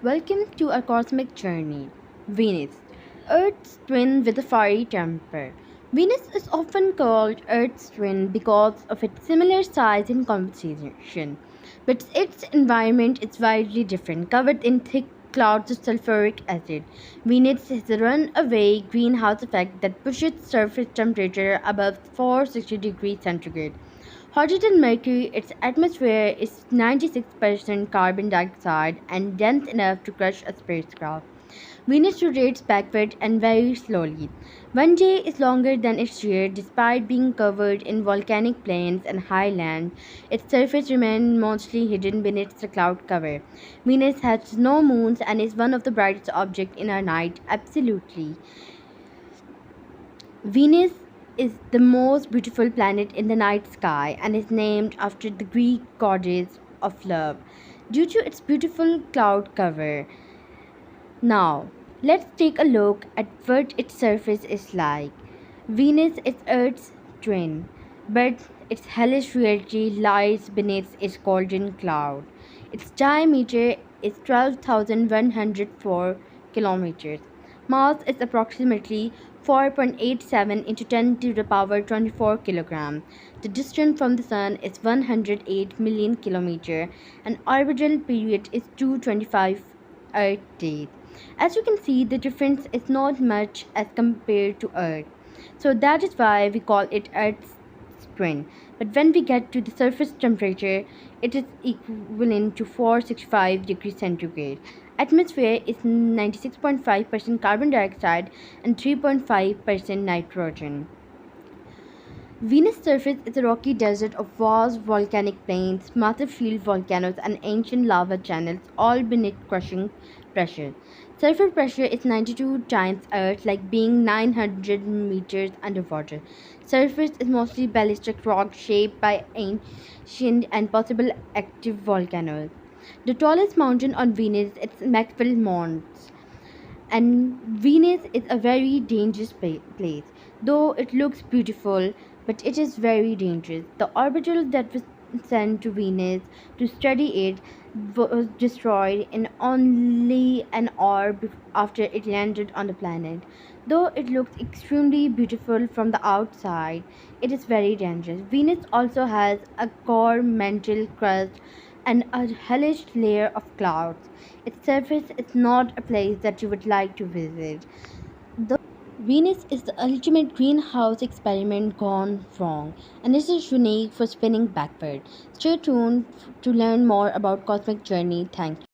Welcome to our cosmic journey. Venus, Earth's twin with a fiery temper. Venus is often called Earth's twin because of its similar size and composition, but its environment is widely different, covered in thick clouds of sulfuric acid. Venus has a runaway greenhouse effect that pushes surface temperature above 460 degrees centigrade. Hotter than Mercury, its atmosphere is 96% carbon dioxide and dense enough to crush a spacecraft. Venus rotates backward and very slowly. One day is longer than its year, despite being covered in volcanic plains and highland. Its surface remains mostly hidden beneath the cloud cover. Venus has no moons and is one of the brightest objects in our night. Absolutely. Venus is the most beautiful planet in the night sky and is named after the Greek goddess of love due to its beautiful cloud cover. Now, let's take a look at what its surface is like. Venus is Earth's twin, but its hellish reality lies beneath its golden cloud. Its diameter is 12,104 kilometers. Mass is approximately 4.87 into 10 to the power 24 kilogram. The distance from the Sun is 108 million kilometers, and orbital period is 225 Earth days. As you can see, the difference is not much as compared to Earth. So that is why we call it Earth's twin. But when we get to the surface temperature, it is equivalent to 465 degrees centigrade. Atmosphere is 96.5% carbon dioxide and 3.5% nitrogen. Venus' surface is a rocky desert of vast volcanic plains, massive shield volcanoes, and ancient lava channels, all beneath crushing pressure. Surface pressure is 92 times Earth, like being 900 meters underwater. Surface is mostly ballistic rock shaped by ancient and possible active volcanoes. The tallest mountain on Venus is Maxwell Mons, and Venus is a very dangerous place. Though it looks beautiful, but it is very dangerous. The orbital that was sent to Venus to study it was destroyed in only an hour after it landed on the planet. Though it looks extremely beautiful from the outside, it is very dangerous. Venus also has a core mantle crust and a hellish layer of clouds. Its surface is not a place that you would like to visit. Venus is the ultimate greenhouse experiment gone wrong, and it is unique for spinning backward. Stay tuned to learn more about Cosmic Journey. Thank you.